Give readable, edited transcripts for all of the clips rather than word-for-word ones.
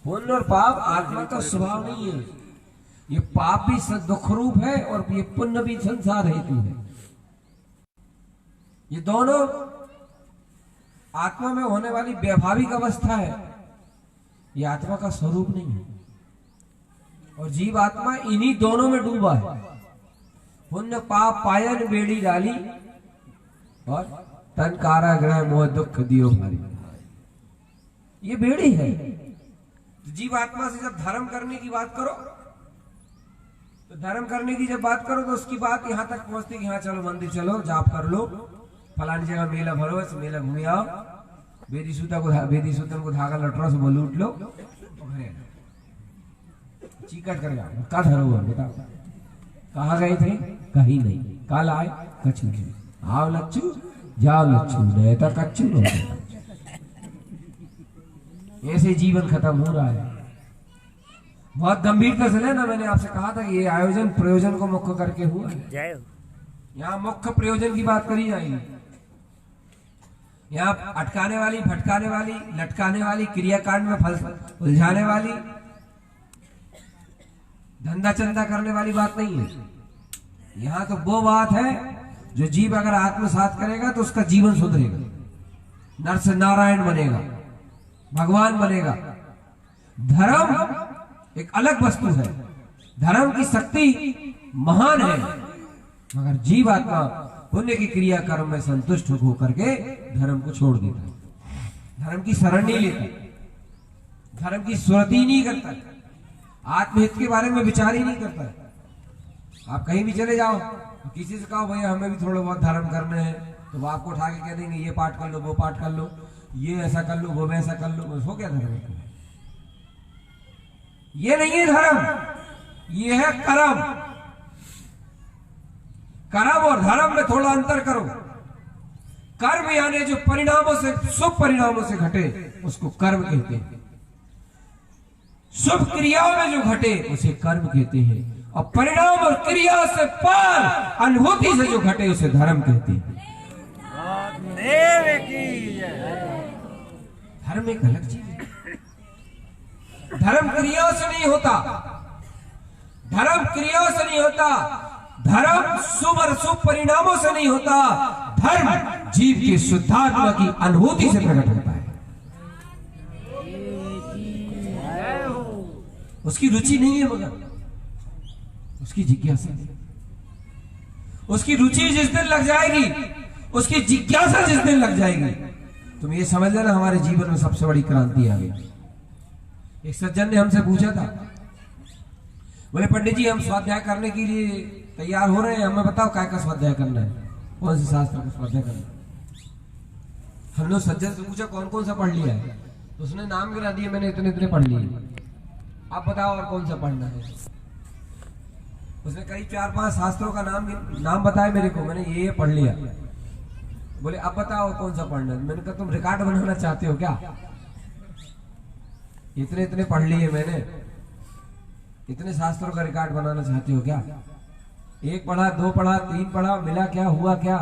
पुण्य और पाप आत्मा का स्वभाव नहीं है। ये पाप भी दुख रूप है और ये पुण्य भी संसार हेतु है। ये दोनों आत्मा में होने वाली वैभाविक अवस्था है, ये आत्मा का स्वरूप नहीं है। और जीव आत्मा इन्हीं दोनों में डूबा है। पुण्य पाप पायन बेड़ी डाली और तन कारागृह मोह दुख दियो भारी, ये बेड़ी है। जीव आत्मा से जब धर्म करने की बात करो तो धर्म करने की जब बात करो तो उसकी बात यहां तक पहुंचती कि हाँ चलो मंदिर चलो, जाप कर लो, फलानी जगह मेला भरो, ऐसे मेला घूमे आओ, वेदी सूतन को धागा लटरो से वो लूट लो, चीकट कर जाओ। का धरो बताओ, कहा गए थे? कहीं नहीं। कल आए कछु नहीं। आओ लच्चू जाओ लच्चू, रहता कच्चू रहता। ऐसे जीवन खत्म हो रहा है। बहुत गंभीरता से लेना। मैंने आपसे कहा था कि ये आयोजन प्रयोजन को मुख्य करके हुआ है। यहाँ मुख्य प्रयोजन की बात करी जाएगी। यहाँ अटकाने वाली, भटकाने वाली, लटकाने वाली, क्रियाकांड में फल उलझाने वाली, धंधा चंदा करने वाली बात नहीं है। यहाँ तो वो बात है जो जीव अगर आत्मसात करेगा तो उसका जीवन सुधरेगा, नर से नारायण बनेगा, भगवान बनेगा। धर्म एक अलग वस्तु है, धर्म की शक्ति महान है, मगर जीव आत्मा पुण्य की क्रिया कर्म में संतुष्ट होकर के धर्म को छोड़ देता है, धर्म की शरण नहीं लेता, धर्म की सुरति नहीं करता, आत्महित के बारे में विचार ही नहीं करता है। आप कहीं भी चले जाओ तो किसी से कहो भैया हमें भी थोड़ा बहुत धर्म करना है, तो वो आपको उठा के कह देंगे ये पाठ कर लो, वो पाठ कर लो, ये ऐसा कर लो, वो वैसा कर लो। हो क्या धर्म? ये नहीं है धर्म, ये है कर्म। कर्म और धर्म में थोड़ा अंतर करो। कर्म यानी जो परिणामों से, शुभ परिणामों से घटे उसको कर्म कहते हैं। शुभ क्रियाओं में जो घटे उसे कर्म कहते हैं, और परिणाम और क्रिया से पार अनुभूति से जो घटे उसे धर्म कहते हैं। धर्म एक अलग चीज है। धर्म क्रियाओं से नहीं होता, धर्म क्रियाओं से नहीं होता, धर्म शुभ और शुभ परिणामों से नहीं होता, धर्म जीव की शुद्धात्मा की अनुभूति से प्रकट होता है। उसकी रुचि नहीं है मगर उसकी जिज्ञासा है। उसकी रुचि जिस दिन लग जाएगी, उसकी जिज्ञासा जिस दिन लग जाएगी, तुम ये समझ लेना हमारे जीवन में सबसे बड़ी क्रांति आ गई। एक सज्जन ने हमसे पूछा था, बोले पंडित जी हम स्वाध्याय करने के लिए तैयार हो रहे हैं, हमें बताओ क्या का स्वाध्याय करना है, कौन से शास्त्र का स्वाध्याय करना है। हमने उस सज्जन से पूछा कौन कौन सा पढ़ लिया है, तो उसने नाम गिरा दिए, मैंने इतने इतने पढ़ लिए, आप बताओ और कौन सा पढ़ना है। उसने करीब 4-5 शास्त्रों का नाम बताया मेरे को, मैंने ये पढ़ लिया। बोले अब बताओ कौन सा पढ़ना है। मैंने कहा तुम रिकॉर्ड बनाना चाहते हो क्या? इतने इतने पढ़ लिए मैंने, इतने शास्त्रों का रिकॉर्ड बनाना चाहते हो क्या? 1 पढ़ा, 2 पढ़ा, 3 पढ़ा, मिला क्या? हुआ क्या?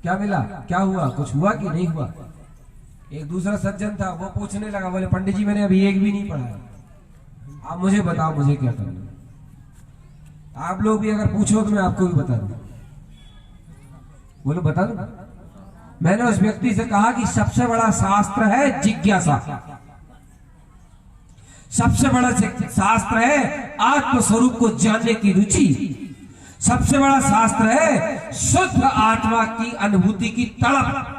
क्या मिला? क्या हुआ? कुछ हुआ कि नहीं हुआ? एक दूसरा सज्जन था, वो पूछने लगा, बोले पंडित जी मैंने अभी एक भी नहीं पढ़ा है, आप मुझे बताओ मुझे क्या करना है। आप लोग भी अगर पूछो तो मैं आपको भी बता दूं। बोलो बता दूं। मैंने उस व्यक्ति से कहा कि सबसे बड़ा शास्त्र है जिज्ञासा, सबसे बड़ा शास्त्र है आत्मस्वरूप को जानने की रुचि, सबसे बड़ा शास्त्र है शुद्ध आत्मा की अनुभूति की तड़प।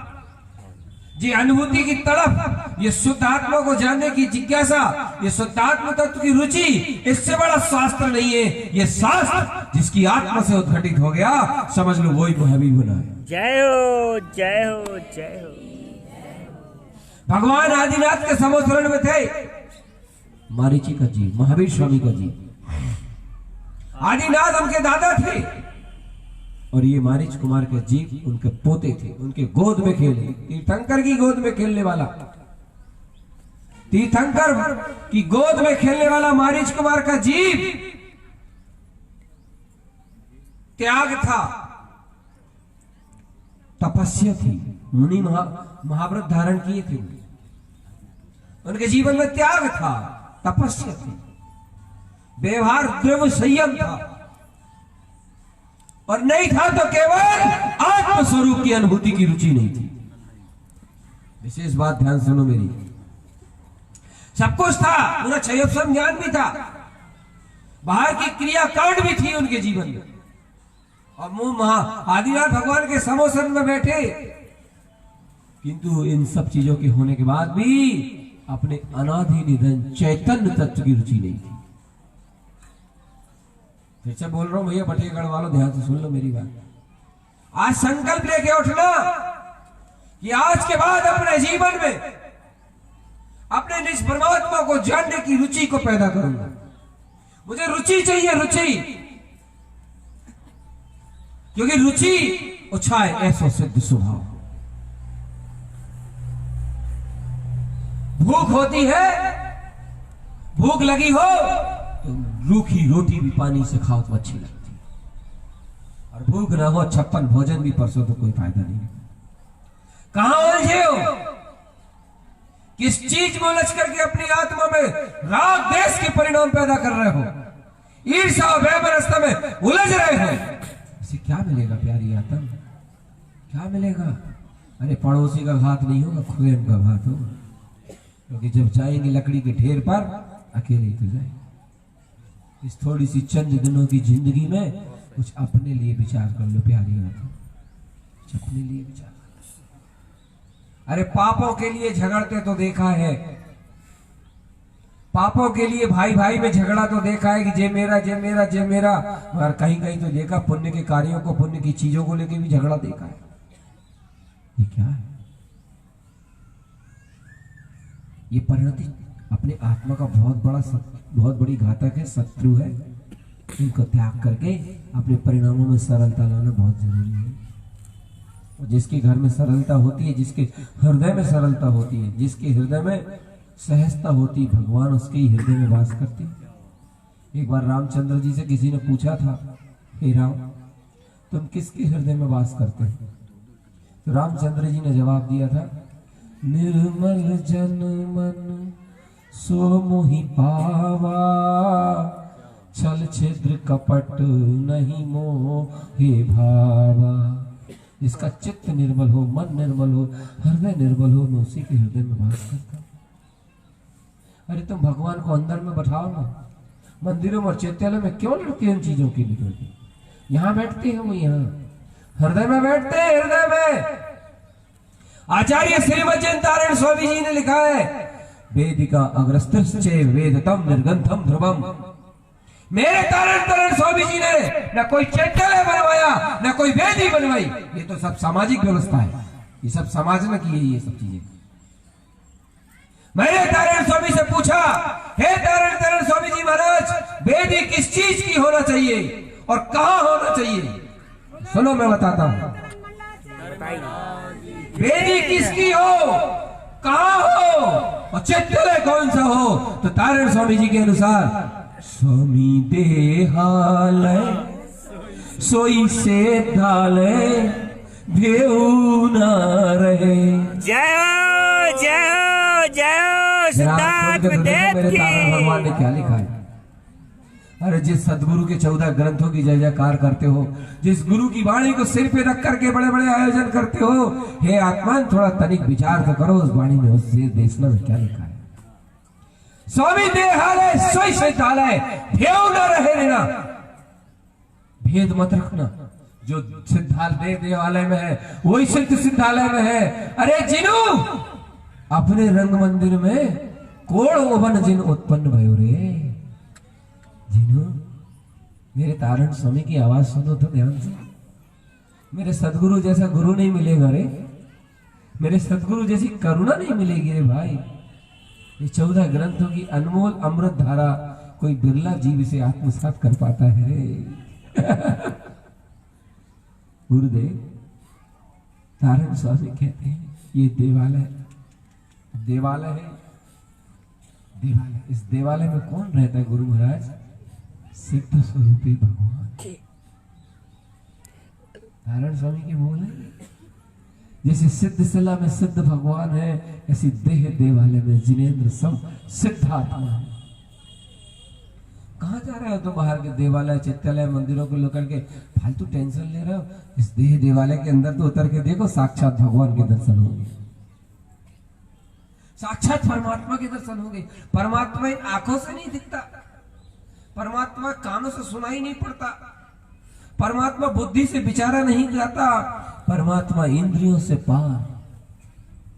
ये अनुभूति की तड़प, ये शुद्ध आत्मा को जानने की जिज्ञासा, ये शुद्ध आत्म तत्व की रुचि, इससे बड़ा शास्त्र नहीं है। ये शास्त्र जिसकी आत्मा से उद्घटित हो गया, समझ लो वही महावीर बना है। जय हो जय हो जय हो। भगवान आदिनाथ के समोसरण में थे मारीची का जी, महावीर स्वामी का जी। आदिनाथ उनके दादा थे और ये मारीच कुमार के जीव उनके पोते थे, उनके गोद में खेले। तीर्थंकर की गोद में खेलने वाला, तीर्थंकर की गोद में खेलने वाला मारीच कुमार का जीव त्याग था, तपस्या थी, मुनि महाव्रत धारण किए थे। उनके जीवन में त्याग था, तपस्या थी, व्यवहार द्रव्य संयम था, और नहीं था तो केवल आत्मस्वरूप की अनुभूति की रुचि नहीं थी। विशेष बात ध्यान सुनो मेरी। सब कुछ था, पूरा क्षयोपम ज्ञान भी था, बाहर की क्रियाकांड भी थी उनके जीवन में, और मुंह आदिनाथ भगवान के समोसन में बैठे, किंतु इन सब चीजों के होने के बाद भी अपने अनादि निधन चैतन्य तत्व की रुचि नहीं थी। फिर से बोल रहा हूं भैया, बटेगढ़ वालों ध्यान से सुन लो मेरी बात। आज संकल्प लेके उठना कि आज के बाद अपने जीवन में अपने निज परमात्मा को जानने की रुचि को पैदा करूंगा। मुझे रुचि चाहिए, रुचि, क्योंकि रुचि उछाए ऐसा सिद्ध स्वभाव। भूख होती है, भूख लगी हो तो रूखी रोटी भी पानी से खाओ तो अच्छी लगती है, और भूख ना हो 56 भोजन भी परसों तो कोई फायदा नहीं। कहां उलझे हो, किस चीज में उलझ करके अपनी आत्मा में राग देश के परिणाम पैदा कर रहे हो, ईर्ष्या व्यवस्था में उलझ रहे हो। इसे क्या मिलेगा प्यारी आत्मा, क्या मिलेगा? अरे पड़ोसी का घात नहीं होगा, खुद का घात होगा, क्योंकि जब जाएंगे लकड़ी के ढेर पर अकेले ही तो जाएंगे। इस थोड़ी सी चंद दिनों की जिंदगी में कुछ अपने लिए विचार कर लो प्यारी आत्मा, कुछ अपने लिए विचार कर लो। अरे पापों के लिए झगड़ते तो देखा है, पापों के लिए भाई भाई में झगड़ा तो देखा है कि जे मेरा जे मेरा जे मेरा, और कहीं कहीं तो देखा पुण्य के कार्यों को, पुण्य की चीजों को लेकर भी झगड़ा देखा है। ये क्या है? ये परिणति अपने आत्मा का बहुत बड़ी घातक है, शत्रु है। इनको त्याग करके अपने परिणामों में सरलता लाना बहुत जरूरी है। और जिसके घर में सरलता होती है, जिसके हृदय में सरलता होती है, जिसके हृदय में सहजता होती, भगवान उसके ही हृदय में वास करते। एक बार रामचंद्र जी से किसी ने पूछा था, हे राम तुम किसके हृदय में वास करते हो? तो रामचंद्र जी ने जवाब दिया था, निर्मल जन मन सो मोहि पावा, छल छिद्र कपट नहीं मोहे भावा। जिसका चित्त निर्मल हो, मन निर्मल हो, हृदय निर्मल हो, मैं उसी के हृदय में वास करता हूं। अरे तुम भगवान को अंदर में बैठाओ ना, मंदिरों और चैत्यालय में क्यों लड़ते हैं उन चीजों के लिए? यहां बैठते हैं, वो यहाँ हृदय में बैठते हैं, हृदय में। आचार्य श्रीमज्जन तारण स्वामी जी ने लिखा है, वेदिका अग्रस्तश्चे वेदतम निर्गंथम ध्रुवम। मेरे तारण स्वामी जी ने न कोई चैत्यालय बनवाया, न कोई वेदी बनवाई। ये तो सब सामाजिक व्यवस्था है, ये सब समाज ने की है ये सब चीजें। मैंने तारण स्वामी से पूछा, हे तारण स्वामी जी महाराज, वेदी किस चीज की होना चाहिए और कहां होना चाहिए? सुनो मैं बताता हूं, वेदी किसकी हो, कहां हो और चैत्यालय कौन सा हो? तो तारण स्वामी जी के अनुसार, स्वामी देहालय सोई से धालय भेऊ न रहे। जय हो जय हो जय हो सिद्धार्थ देव की। भगवान ने क्या लिखा है? अरे जिस सदगुरु के 14 ग्रंथों की जय जयकार करते हो, जिस गुरु की वाणी को सिर पे रख करके बड़े बड़े आयोजन करते हो, हे आत्मा थोड़ा तनिक विचार तो करो उस वाणी में, उस देशना में क्या लिखा है? स्वामी देहालय सोई शैतालय भेव न रहे लेना। भेद मत रखना, जो सिद्धालय देवालय में है वही सिद्ध सिद्धालय में है। अरे जिनु अपने रंग मंदिर में कोण ओवन जिन उत्पन्न भयो रे। जिनु मेरे तारण स्वामी की आवाज सुनो तो ध्यान से। मेरे सदगुरु जैसा गुरु नहीं मिलेगा रे, मेरे सदगुरु जैसी करुणा नहीं मिलेगी रे भाई। ये 14 ग्रंथों की अनमोल अमृत धारा कोई बिरला जीव से आत्मसात कर पाता है रे। गुरुदेव तारण स्वामी कहते हैं ये देवालय है, देवालय। इस देवालय में कौन रहता है गुरु महाराज? सिद्ध स्वरूपी भगवान। तारण स्वामी के बोल है जैसे सिद्धशिला में सिद्ध भगवान है, ऐसी देह देवालय में जिनेंद्र सब सिद्धात्मा है। कहाँ जा रहे हो तो बाहर के देवालय चित्तालय मंदिरों को लेकर के फालतू टेंशन ले रहे हो? इस देह देवालय के अंदर तो उतर के देखो, साक्षात भगवान के दर्शन होंगे, साक्षात परमात्मा के दर्शन होंगे। परमात्मा इन आंखों से नहीं दिखता, परमात्मा कानों से सुनाई नहीं पड़ता, परमात्मा बुद्धि से विचारा नहीं जाता, परमात्मा इंद्रियों से पार,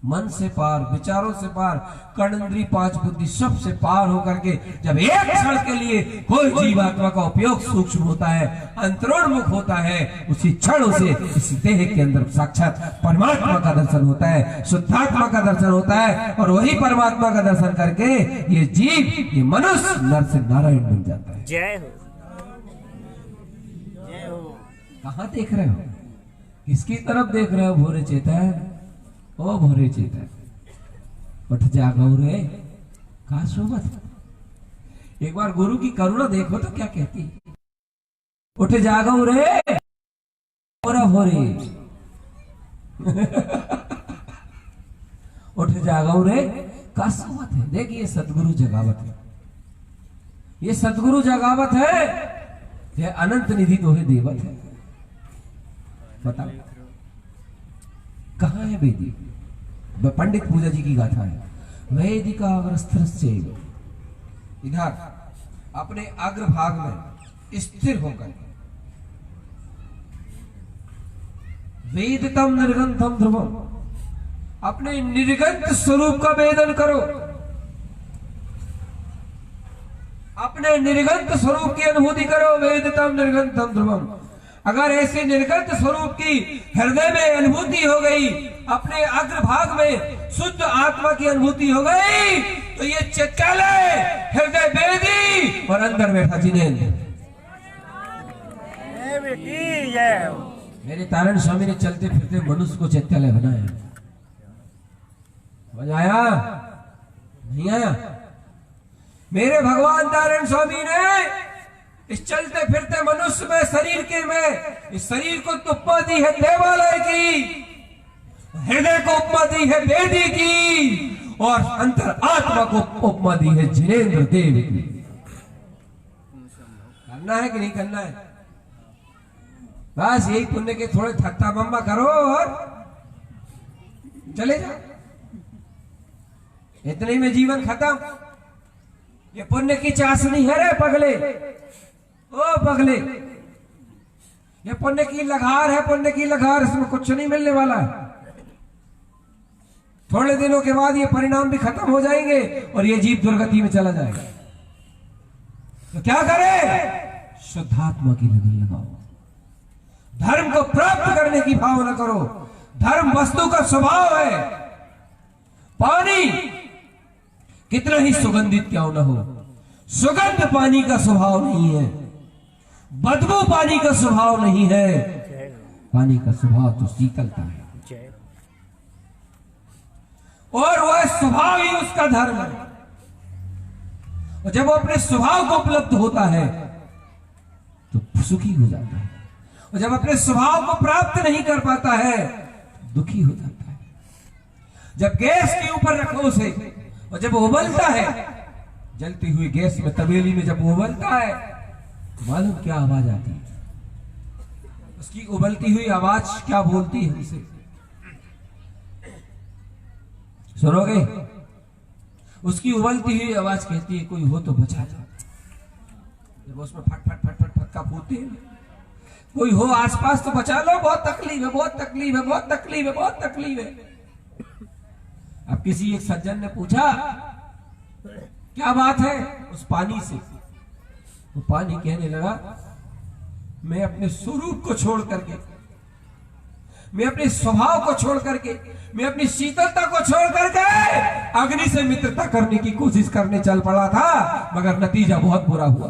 मन से पार, विचारों से पार, कर्णेंद्रिय पांच बुद्धि सब से पार होकर के जब एक क्षण के लिए कोई जीवात्मा का उपयोग सूक्ष्म होता है, अंतरोन्मुख होता है, उसी क्षण उसे इस देह के अंदर साक्षात परमात्मा का दर्शन होता है, शुद्धात्मा का दर्शन होता है। और वही परमात्मा का दर्शन करके ये जीव, ये मनुष्य नर से नारायण बन जाता है। जय हो। कहाँ देख रहे हो? किसकी तरफ देख रहे हो? भोरे चेतन, ओ भोरे चेतन, उठ जागो रे, कहा सोबत। एक बार गुरु की करुणा देखो तो क्या कहती, उठ जागो रे भोरा भोरे उठ जागो रे, का सोबत है। देखिए सदगुरु जगावत है, ये सदगुरु जगावत है, यह अनंत निधि दोहे देवत है। बताओ कहाँ है वेदी? पंडित पूजा जी की गाथा है, वैदिका अग्रस्थस्य, इधर अपने अग्रभाग में स्थिर होकर वेदितम निर्गंथम ध्रुवम, अपने निर्गंथ स्वरूप का वेदन करो, अपने निर्गंथ स्वरूप की अनुभूति करो। वेदितम निर्गंथम ध्रुवम, अगर ऐसे निर्गंथ स्वरूप की हृदय में अनुभूति हो गई, अपने अग्रभाग में शुद्ध आत्मा की अनुभूति हो गई, तो ये चित्तालय, हृदय वेदी और अंदर बैठा जिनेंद्र। मेरे तारण स्वामी ने चलते फिरते मनुष्य को चित्तालय बनाया। समझ आया? नहीं आया? मेरे भगवान तारण स्वामी ने इस चलते फिरते मनुष्य में, शरीर के में, इस शरीर को तो उपमा दी है देवालय की, हृदय को उपमा दी है वेदी की, और अंतर आत्मा को उपमा दी है जिनेंद्र देव की। करना है कि नहीं करना है? बस यही पुण्य के थोड़े थत्ता बम्बा करो और चले जाओ, इतने में जीवन खत्म। ये पुण्य की चाशनी है रे पगले, ओ पगले, ये पुण्य की लघार है, पुण्य की लघार, इसमें कुछ नहीं मिलने वाला है। थोड़े दिनों के बाद ये परिणाम भी खत्म हो जाएंगे और ये जीव दुर्गति में चला जाएगा। तो क्या करे? शुद्धात्मा की लगन लगाओ, धर्म को प्राप्त करने की भावना करो। धर्म वस्तु का स्वभाव है। पानी कितना ही सुगंधित क्यों न हो, सुगंध पानी का स्वभाव नहीं है, बदबू पानी का स्वभाव नहीं है, पानी का स्वभाव तो शीतलता है, और वह स्वभाव ही उसका धर्म है। और जब वो अपने स्वभाव को उपलब्ध होता है तो सुखी हो जाता है, और जब अपने स्वभाव को प्राप्त नहीं कर पाता है दुखी हो जाता है। जब गैस के ऊपर रखो उसे, और जब उबलता है, जलती हुई गैस में, तबेली में जब उबलता है, मालूम क्या आवाज आती है? उसकी उबलती हुई आवाज क्या बोलती है उसे? सुनोगे? उसकी उबलती हुई आवाज कहती है कोई हो तो बचा जा। जब उसमें फट फट फट फट फटका फूटते हैं, कोई हो आसपास तो बचा लो, बहुत तकलीफ है, बहुत तकलीफ है, बहुत तकलीफ है, बहुत तकलीफ है। अब किसी एक सज्जन ने पूछा क्या बात है उस पानी से? वो पानी कहने लगा मैं अपने स्वरूप को छोड़ करके, मैं अपने स्वभाव को छोड़ करके, मैं अपनी शीतलता को छोड़ करके अग्नि से मित्रता करने की कोशिश करने चल पड़ा था, मगर नतीजा बहुत बुरा हुआ।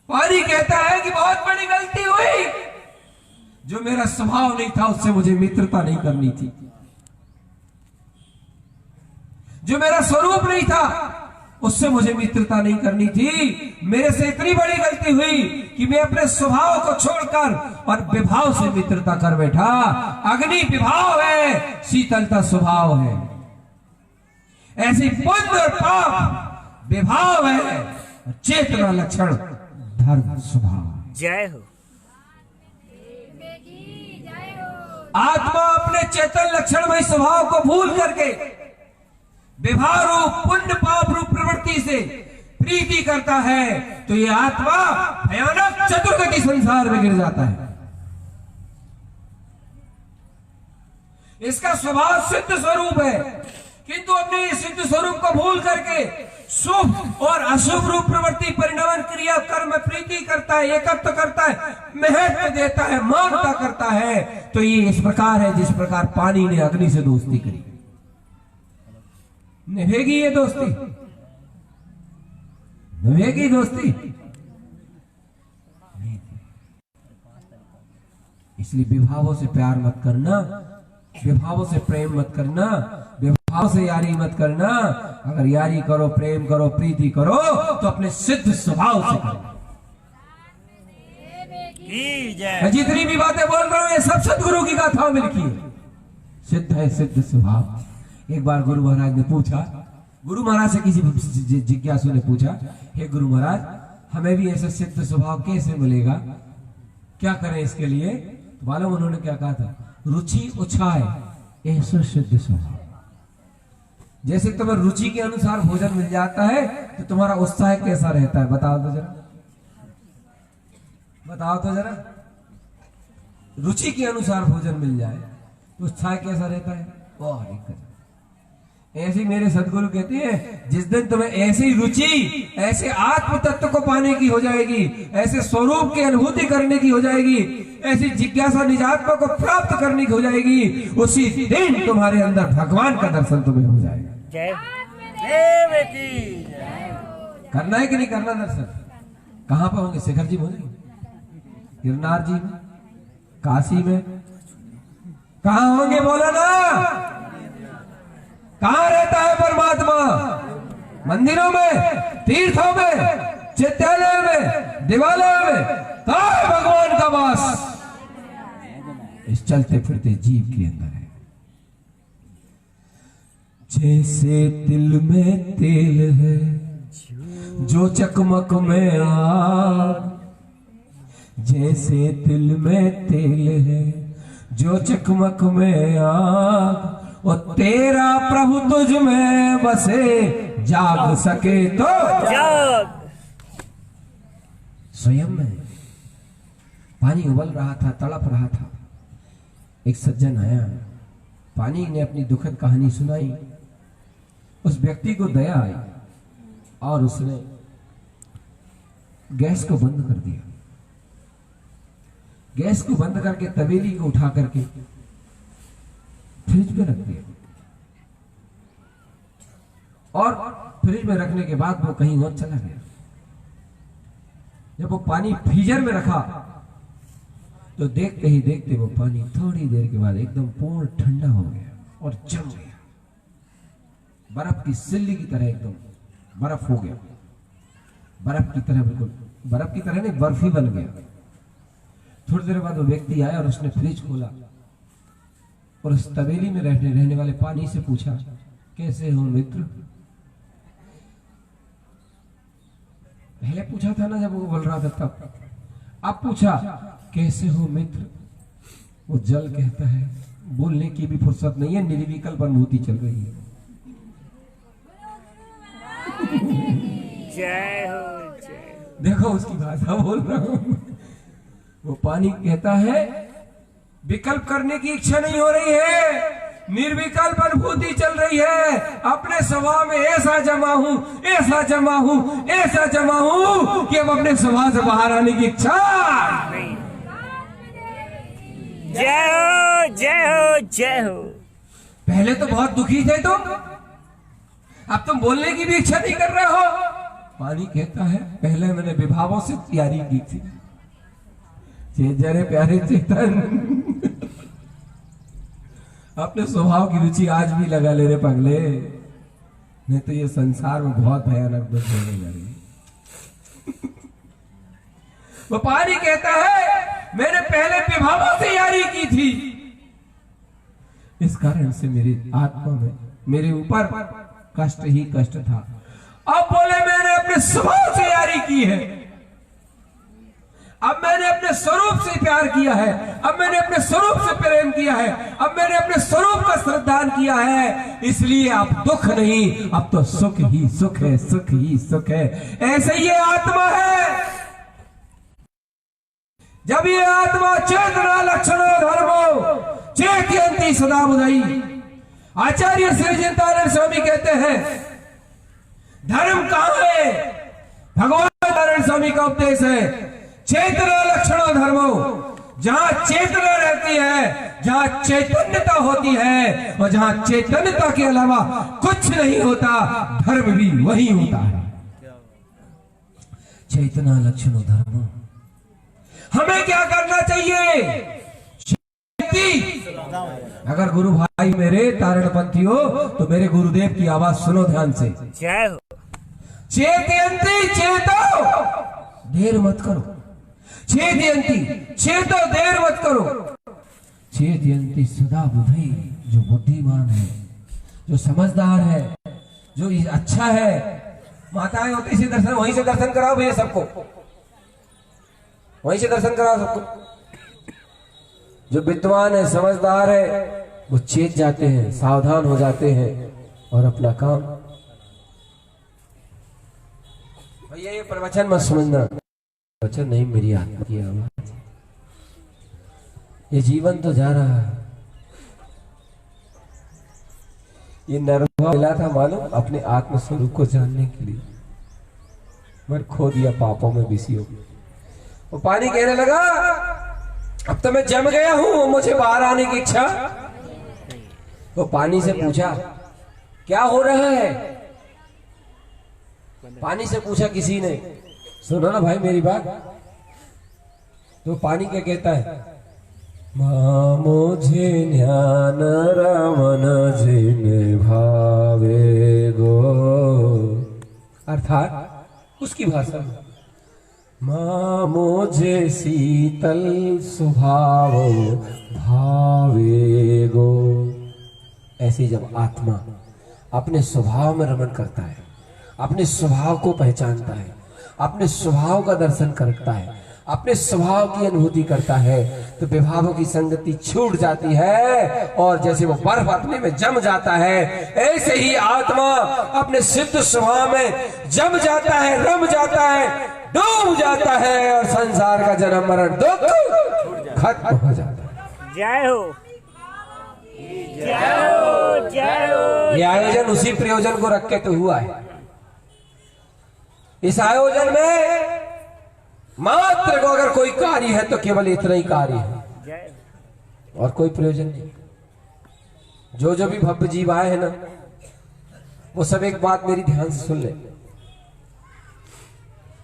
पानी कहता है कि बहुत बड़ी गलती हुई, जो मेरा स्वभाव नहीं था उससे मुझे मित्रता नहीं करनी थी, जो मेरा स्वरूप नहीं था उससे मुझे मित्रता नहीं करनी थी। मेरे से इतनी बड़ी गलती हुई कि मैं अपने स्वभाव को छोड़कर और विभाव से मित्रता कर बैठा। अग्नि विभाव है, शीतलता स्वभाव है। ऐसी पुण्य और पाप विभाव है, चेतना लक्षण धर्म स्वभाव। जय हो। आत्मा अपने चेतन लक्षणमय स्वभाव को भूल करके विभाव रूप पुण्य पाप रूप प्रवृत्ति से प्रीति करता है तो ये आत्मा भयानक चतुर्गति संसार में गिर जाता है। इसका स्वभाव सिद्ध स्वरूप है, किंतु अपने इस सिद्ध स्वरूप को भूल करके शुभ और अशुभ रूप प्रवृत्ति परिणाम क्रिया कर्म प्रीति करता है, एकत्व करता है, महत्व देता है, मानता करता है। तो ये इस प्रकार है जिस प्रकार पानी ने अग्नि से दोस्ती करी। निभेगी ये दोस्ती? निभेगी दोस्ती? इसलिए विभावों से प्यार मत करना, विभावों से प्रेम मत करना, विभाव से यारी मत करना। अगर यारी करो, प्रेम करो, प्रीति करो तो अपने सिद्ध स्वभाव से करो। मैं जितनी भी बातें बोल रहा हूं ये सब सदगुरु की गाथाओं में लिखी है। सिद्ध है सिद्ध स्वभाव। एक बार गुरु महाराज ने पूछा, गुरु महाराज से किसी जिज्ञासु ने पूछा, हे गुरु महाराज हमें भी ऐसा सिद्ध स्वभाव कैसे मिलेगा, क्या करें इसके लिए? तो मालूम उन्होंने क्या कहा था? रुचि उछाए ऐसा सिद्ध स्वभाव। जैसे तुम्हें रुचि के अनुसार भोजन मिल जाता है तो तुम्हारा उत्साह कैसा रहता है? बताओ तो जरा, बताओ तो जरा। रुचि के अनुसार भोजन मिल जाए तो उत्साह कैसा रहता है? और ऐसी मेरे सदगुरु कहते हैं जिस दिन तुम्हें ऐसी रुचि, ऐसे आत्म तत्व को पाने की हो जाएगी, ऐसे स्वरूप की अनुभूति करने की हो जाएगी, ऐसी जिज्ञासा निजात्मा को प्राप्त करने की हो जाएगी, उसी दिन तुम्हारे अंदर भगवान का दर्शन तुम्हें हो जाएगा। जय करना है कि नहीं करना दर्शन? कहां पर होंगे? शेखर जी होंगे, गिरनार जी में, काशी में, कहां होंगे? बोला ना। कहां रहता है परमात्मा? मंदिरों में, तीर्थों में, चित्तालय में, दिवालय में। कहां है भगवान का वास? इस चलते फिरते जीव के अंदर है। जैसे तिल में तेल है जो चकमक में आग, जैसे तिल में तेल है जो चकमक में आग, और तेरा प्रभु तुझ में बसे, जाग सके तो जाग। स्वयं में पानी उबल रहा था, तड़प रहा था। एक सज्जन आया, पानी ने अपनी दुखद कहानी सुनाई। उस व्यक्ति को दया आई और उसने गैस को बंद कर दिया। गैस को बंद करके तवेली को उठा करके फ्रिज में रख दिया, और फ्रिज में रखने के बाद वो कहीं और चला गया। जब वो पानी फ्रीजर में रखा तो देखते ही देखते वो पानी थोड़ी देर के बाद एकदम पूर्ण ठंडा हो गया और जम गया। बर्फ की सिल्ली की तरह एकदम बर्फ हो गया। बर्फ की तरह, बिल्कुल बर्फ की तरह नहीं, बर्फ ही बन गया। थोड़ी देर बाद वो व्यक्ति आया और उसने फ्रिज खोला और उस तवेली में रहने वाले पानी से पूछा, कैसे हो मित्र? पहले पूछा था ना जब वो बोल रहा था तब, अब पूछा कैसे हो मित्र? वो जल कहता है, बोलने की भी फुर्सत नहीं है, निर्विकल्प अनुभूति चल रही है। जय हो, जय हो। देखो उसकी भाषा बोल रहा हूं। वो पानी कहता है विकल्प करने की इच्छा नहीं हो रही है, निर्विकल्प अनुभूति चल रही है। अपने स्वभाव में ऐसा जमा हूं, ऐसा जमा हूं, ऐसा जमा हूं कि अब अपने स्वभाव से बाहर आने की इच्छा नहीं। जय हो, जय हो, जय हो। पहले तो बहुत दुखी थे तुम, अब तुम बोलने की भी इच्छा नहीं कर रहे हो। पानी कहता है पहले मैंने विभावों से तैयारी की थी। जरे प्यारे चेतन, अपने स्वभाव की रुचि आज भी लगा ले रे पगले। नहीं तो ये संसार में बहुत भयानक दुख होने जा रही है। व्यापारी कहता है मैंने पहले विभागों से यारी की थी, इस कारण से मेरी आत्मा में मेरे ऊपर कष्ट ही कष्ट था। अब बोले मैंने अपने स्वभाव से यारी की है, अब मैंने अपने स्वरूप से प्यार किया है, अब मैंने अपने स्वरूप से प्रेम किया है, अब मैंने अपने स्वरूप का श्रद्धान किया है, इसलिए अब दुख नहीं, अब तो सुख ही सुख है, सुख ही सुख है। ऐसे ये आत्मा है। जब ये आत्मा चेतना लक्षणों धर्मो चेत्यंती सदा बुधाई। आचार्य श्री चिंतानंद स्वामी कहते हैं धर्म कहां है? भगवान नारायण स्वामी का उपदेश है चेतना लक्षणों धर्मो। जहां चेतना रहती है, जहां चैतन्यता होती है और जहां चैतन्यता के अलावा कुछ नहीं होता, धर्म भी वही होता है। चेतना लक्षणों धर्मो। हमें क्या करना चाहिए? अगर गुरु भाई मेरे तारणपंथी हो तो मेरे गुरुदेव की आवाज सुनो ध्यान से। जय हो। चेतयंती चेतो, देर मत करो। चेतयंती चेतो, देर मत करो। चेतयंती सदा बुद्धि। जो बुद्धिमान है, जो समझदार है, जो अच्छा है। माताएं होती से दर्शन, वहीं से दर्शन कराओ भैया सबको, वहीं से दर्शन कराओ सबको। जो विद्वान है, समझदार है, वो चेत जाते हैं, सावधान हो जाते हैं और अपना काम। भैया ये प्रवचन मत समझना, प्रवचन नहीं, मेरी आत्मा की आवाज। ये जीवन तो जा रहा है। ये नरवा मिला था मालूम, अपने आत्म स्वरूप को जानने के लिए, मगर खो दिया पापों में बिसियों। वो पानी कहने लगा अब तो मैं जम गया हूं, मुझे बाहर आने की इच्छा। तो पानी से पूछा क्या हो रहा है? पानी से पूछा किसी ने, सुनो ना भाई मेरी बात। तो पानी क्या कहता है? मां मुझे ज्ञान रमन जिन भावे गो। अर्थात उसकी भाषा में मां मुझे शीतल स्वभाव भावे गो। ऐसी जब आत्मा अपने स्वभाव में रमण करता है, अपने स्वभाव को पहचानता है, अपने स्वभाव का दर्शन करता है, अपने स्वभाव की अनुभूति करता है, तो विभावों की संगति छूट जाती है और जैसे वो बर्फ अपने में जम जाता है, ऐसे ही आत्मा अपने सिद्ध स्वभाव में जम जाता है, रम जाता है, डूब जाता है और संसार का जन्म मरण दुख खत्म हो जाता है। जय हो, जय हो, जय हो। ये आयोजन उसी प्रयोजन को रख के तो हुआ है। इस आयोजन में मात्र को अगर कोई कार्य है तो केवल इतना ही कार्य है और कोई प्रयोजन नहीं। जो जो भी भव्य जीव आए हैं ना, वो सब एक बात मेरी ध्यान से सुन ले।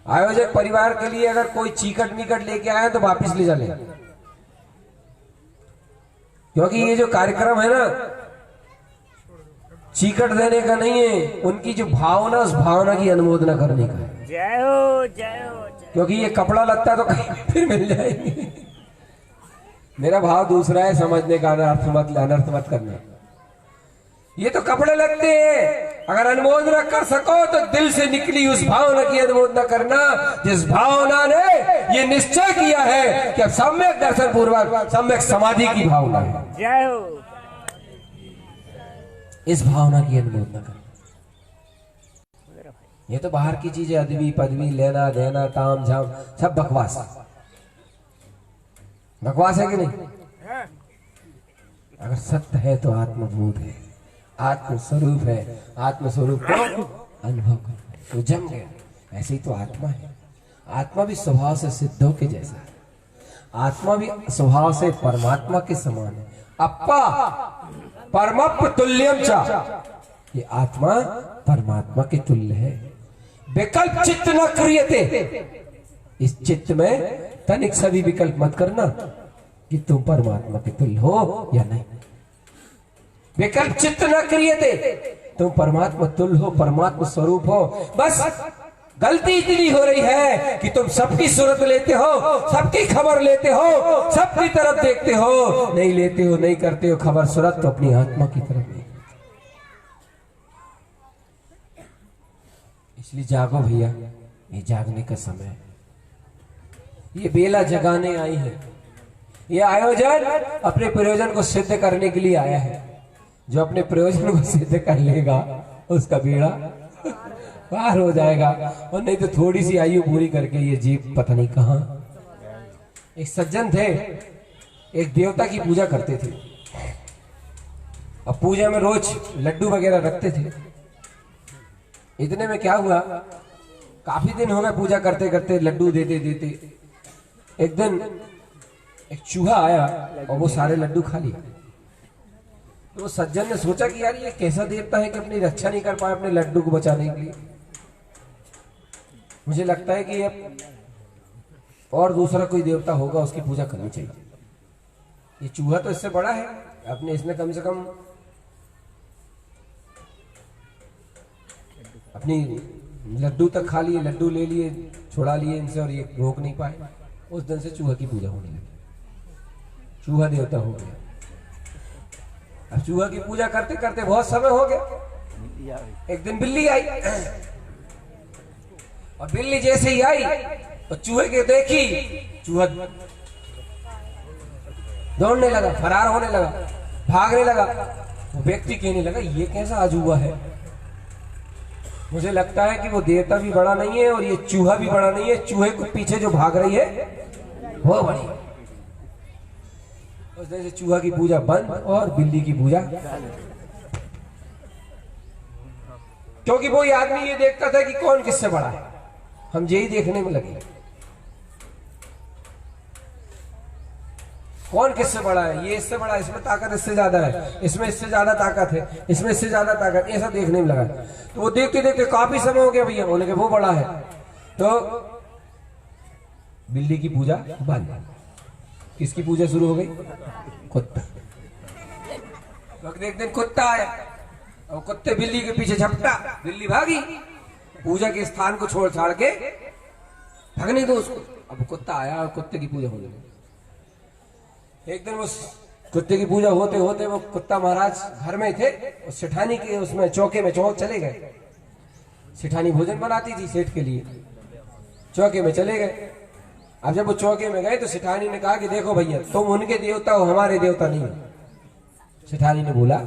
आयोजक परिवार के लिए अगर कोई चीकट मीकट लेके आए तो वापिस ले जा ले, क्योंकि ये जो कार्यक्रम है ना चीकट देने का नहीं है, उनकी जो भावना, उस भावना की अनुमोदना करने का है। जय हो, जय हो। क्योंकि ये कपड़ा लगता तो कहीं फिर मिल जाएगी। मेरा भाव दूसरा है, समझने का अनर्थ मत करना। ये तो कपड़े लगते हैं, अगर अनुमोदना कर सको तो दिल से निकली उस भावना की अनुमोदना करना, जिस भावना ने ये निश्चय किया है कि अब सम्यक दर्शन पूर्वक सम्यक समाधि की भावना है। जय हो। इस भावना की अनुमोदना करना। ये तो बाहर की चीजें, अदबी पदवी, लेना देना, ताम झाम, सब बकवास। बकवास है कि नहीं? अगर सत्य है तो आत्मबोध है, आत्म स्वरूप है, आत्म स्वरूप को अनुभव कर तो जम गया। ऐसे ही तो आत्मा है। आत्मा भी स्वभाव से सिद्धों के जैसा है, आत्मा भी स्वभाव से परमात्मा के समान है। अप्पा परमप तुल्यम चा, ये आत्मा परमात्मा के तुल्य है। विकल्प चित्त न क्रियते, इस चित्त में तनिक सभी विकल्प मत करना कि तुम परमात्मा के तुल्य हो या नहीं। विकल्प चित्त न क्रियते, तुम परमात्मा तुल्य हो, परमात्मा स्वरूप हो। बस गलती इतनी हो रही है कि तुम सबकी सूरत लेते हो, सबकी खबर लेते हो, सबकी तरफ देखते हो, नहीं लेते हो, नहीं करते हो खबर सूरत, तो अपनी आत्मा की तरफ नहीं। इसलिए जागो भैया, ये जागने का समय है। ये बेला जगाने आई है। ये आयोजन अपने प्रयोजन को सिद्ध करने के लिए आया है। जो अपने प्रयोजन को सिद्ध कर लेगा उसका बेड़ा पार हो जाएगा, और नहीं तो थोड़ी सी आयु पूरी करके ये जीव पता नहीं कहां। एक सज्जन थे, एक देवता की पूजा करते थे। अब पूजा में रोज लड्डू वगैरह रखते थे। इतने में क्या हुआ, काफी दिन हो गए पूजा करते करते, लड्डू देते देते एक दिन एक चूहा आया और वो सारे लड्डू खा लिया। तो वो सज्जन ने सोचा कि यार ये कैसा देवता है कि अपनी रक्षा नहीं कर पाए अपने लड्डू को बचाने के लिए। मुझे लगता है कि अब और दूसरा कोई देवता होगा, उसकी पूजा करनी चाहिए। ये चूहा तो इससे बड़ा है, अपने इसने कम से कम अपनी लड्डू तक खा लिए, लड्डू ले लिए, छुड़ा लिए इनसे, और ये रोक नहीं पाए। उस दिन से चूहा की पूजा होने लगी, चूहा देवता हो गया। अब चूहा की पूजा करते करते बहुत समय हो गया। एक दिन बिल्ली आई, और बिल्ली जैसे ही आई तो चूहे के देखी, चूहा दौड़ने लगा, फरार होने लगा, भागने लगा। वो व्यक्ति कहने लगा ये कैसा अजूबा है, मुझे लगता है कि वो देवता भी बड़ा नहीं है और ये चूहा भी बड़ा नहीं है, चूहे को पीछे जो भाग रही है वो बड़ी। उस दिन से चूहा की पूजा बंद और बिल्ली की पूजा, क्योंकि वो आदमी ये देखता था कि कौन किससे बड़ा है। हम यही देखने में लगे, कौन किससे बड़ा है, ये इससे बड़ा है, इसमें ताकत इससे ज्यादा है, इसमें इससे ज्यादा ताकत है, इसमें इससे ज्यादा ताकत, ऐसा देखने में लगा। तो वो देखते देखते काफी समय हो गया भैया, बोले कि वो बड़ा है। तो बिल्ली की पूजा बंद, किसकी पूजा शुरू हो गई, कुत्ता। एक दिन कुत्ता आया और कुत्ते बिल्ली के पीछे झपटा, बिल्ली भागी, पूजा के स्थान को छोड़ छाड़ के भागने दो उसको। अब कुत्ता आया और कुत्ते की पूजा होने लगी। एक दिन वो कुत्ते की पूजा होते होते वो कुत्ता महाराज घर में थे, उस सेठानी के उसमें चौके में चले गए। सेठानी भोजन बनाती थी सेठ के लिए, चौके में चले गए। अब जब वो चौके में गए तो सेठानी ने कहा कि देखो भैया, तुम उनके देवता हो, हमारे देवता नहीं हो। सेठानी ने बोला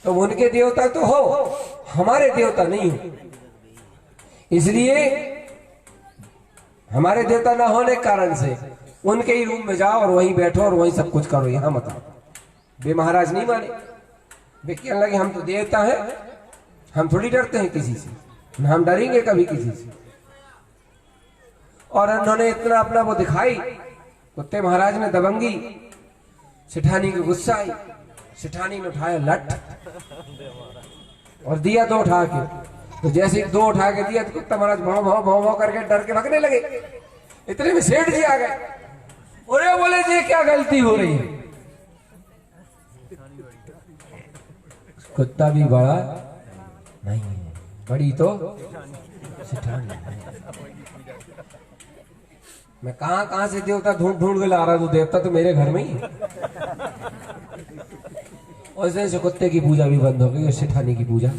तुम उनके देवता तो हो, हमारे देवता नहीं हो, इसलिए हमारे देवता न होने के कारण से उनके ही रूम में जाओ और वहीं बैठो और वहीं सब कुछ करो, यहां मत आओ। वे महाराज नहीं माने, वे कहने लगे हम तो देवता हैं, हम थोड़ी डरते हैं किसी से, न हम डरेंगे कभी किसी से। और उन्होंने इतना अपना वो दिखाई, कुत्ते महाराज ने दबंगी, सेठानी को गुस्सा आई। सेठानी ने उठाया लठ और दिया दो उठा के, तो जैसे ही दो उठा के दिया तो कुत्ता महाराज भाव भाव भाव भाव करके डर के भागने लगे। इतने में सेठ जी आ गए, और बोले जी क्या गलती हो रही है। कुत्ता भी बड़ा नहीं है, बड़ी तो सेठानी। मैं कहां से देवता ढूंढ ढूंढ के ला रहा हूं, देवता तो मेरे घर में ही है। और इस दिन से कुत्ते की पूजा भी बंद हो गई और सेठानी की पूजा।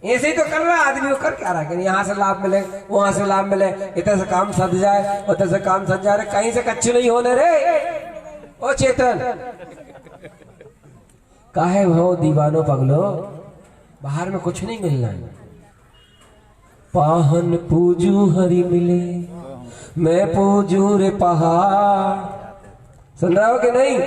ऐसे ही तो कर रहा आदमी, वो कर क्या रहा है, यहाँ से लाभ मिले, वहां से लाभ मिले, इधर से काम सज जाए, उधर से काम सज जाए, कहीं से कच्चे नहीं होने रे। ओ चेतन, काहे हो दीवानो पगलो, बाहर में कुछ नहीं मिलना है। पाहन पूजू हरि मिले, मैं पूजू रे पहाड़। सुन रहा हो कि नहीं?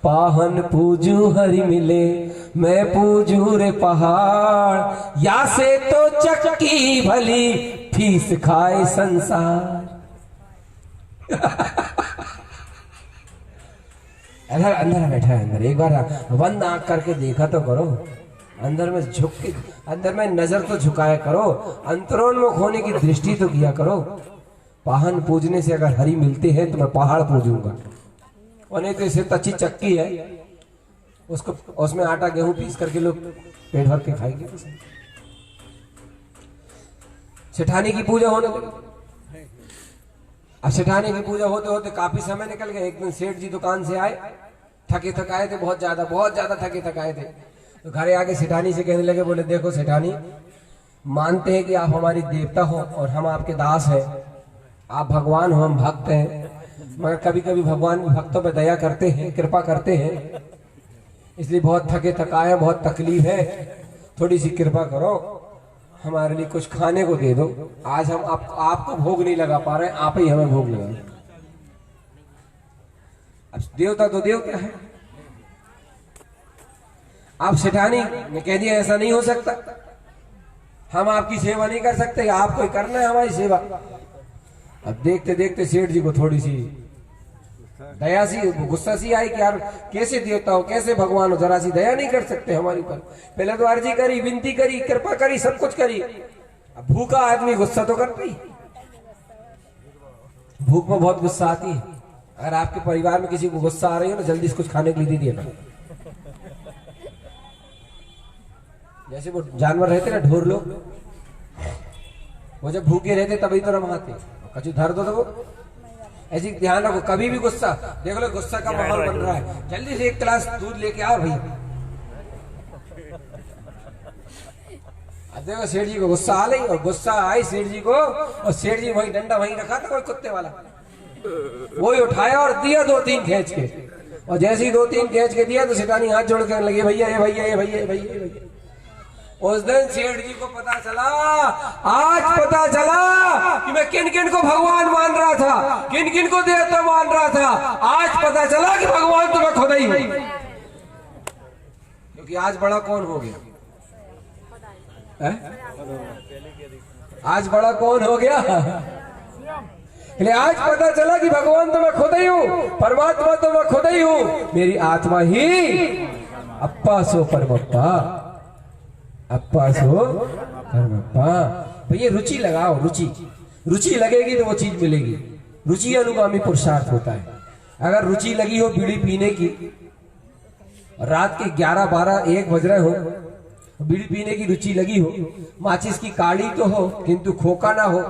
पाहन पूजू हरि मिले, मैं पूजू रे पहाड़। या से तो चक्की भली, फीस खाए संसार। अंदर अंदर बैठा है, अंदर एक बार बंद आंख करके देखा तो करो, अंदर में झुक के, अंदर में नजर तो झुकाया करो, अंतरोन्मुख होने की दृष्टि तो किया करो। पाहन पूजने से अगर हरि मिलते हैं तो मैं पहाड़ पूजूंगा, और नहीं तो इसे तो अच्छी चक्की है, उसको उसमें आटा गेहूं पीस करके लोग पेट भर के खाएंगे। सेठानी की पूजा होने लगी। अब सेठानी की पूजा होते होते काफी समय निकल गया। एक दिन सेठ जी दुकान से आए, थके थकाए थे, बहुत ज्यादा थके थकाए थे। तो घरे आके सेठानी से कहने लगे, बोले देखो सेठानी, मानते हैं कि आप हमारी देवता हो और हम आपके दास हैं, आप भगवान हो, हम भक्त हैं, मगर कभी कभी भगवान भक्तों पर दया करते हैं, कृपा करते हैं, इसलिए बहुत थके थकाए, बहुत तकलीफ है, थोड़ी सी कृपा करो, हमारे लिए कुछ खाने को दे दो। आज हम आपको भोग नहीं लगा पा रहे, आप ही हमें भोग लगा। अब देवता तो देवता है। आप सेठानी ने कह दिया ऐसा नहीं हो सकता, हम आपकी सेवा नहीं कर सकते, आपको ही करना है हमारी सेवा। अब देखते देखते सेठ जी को थोड़ी सी दया सी, गुस्सा सी आई कि यार कैसे देवता हो, कैसे भगवान हो, जरा सी दया नहीं कर सकते हमारी पर। पहले तो अर्जी करी, विनती करी, कृपा करी, सब कुछ करी। अब भूखा आदमी गुस्सा तो करता ही, भूख में बहुत गुस्सा आती है। अगर आपके परिवार में किसी को गुस्सा आ रही हो ना, जल्दी से कुछ खाने के लिए दे दिया। जैसे वो जानवर रहते ना, ढोर लोग, वो जब भूखे रहते तभी तो रमाते, कचू धर दो तो वो ऐसी। ध्यान रखो, कभी भी गुस्सा देख लो, गुस्सा का माहौल बन रहा है, जल्दी से एक गिलास दूध लेके आओ भैया। अब देखो सेठ जी को गुस्सा आ गई, और गुस्सा आई सेठ जी को, और सेठ जी वही डंडा वहीं रखा था कोई कुत्ते वाला, वही उठाया और दिया 2-3 खींच के। और जैसे ही 2-3 खींच के दिया तो सेठानी हाथ जोड़ कर लगे, भैया ये भैया ये भैया भैया भैया। उस दिन सेठ जी को पता चला, आज पता चला कि मैं किन किन को भगवान मान रहा था, किन किन को देवता मान रहा था। आज पता चला कि भगवान तो मैं खुद ही हूं। क्योंकि आज बड़ा कौन हो गया है? आज बड़ा कौन हो गया? आज पता चला कि भगवान तो मैं खुद ही हूं, परमात्मा तो मैं खुद ही हूं, मेरी आत्मा ही अप्पा सो परमप्पा, अप्पा सो परमप्पा। भैया रुचि लगाओ, रुचि लगेगी तो वो चीज मिलेगी। रुचि अनुगामी पुरुषार्थ होता है। अगर रुचि लगी हो बीड़ी पीने की, रात के 11, 12, 1 बज रहे हो, बीड़ी पीने की रुचि लगी हो, माचिस की काड़ी तो हो किंतु खोखा ना हो,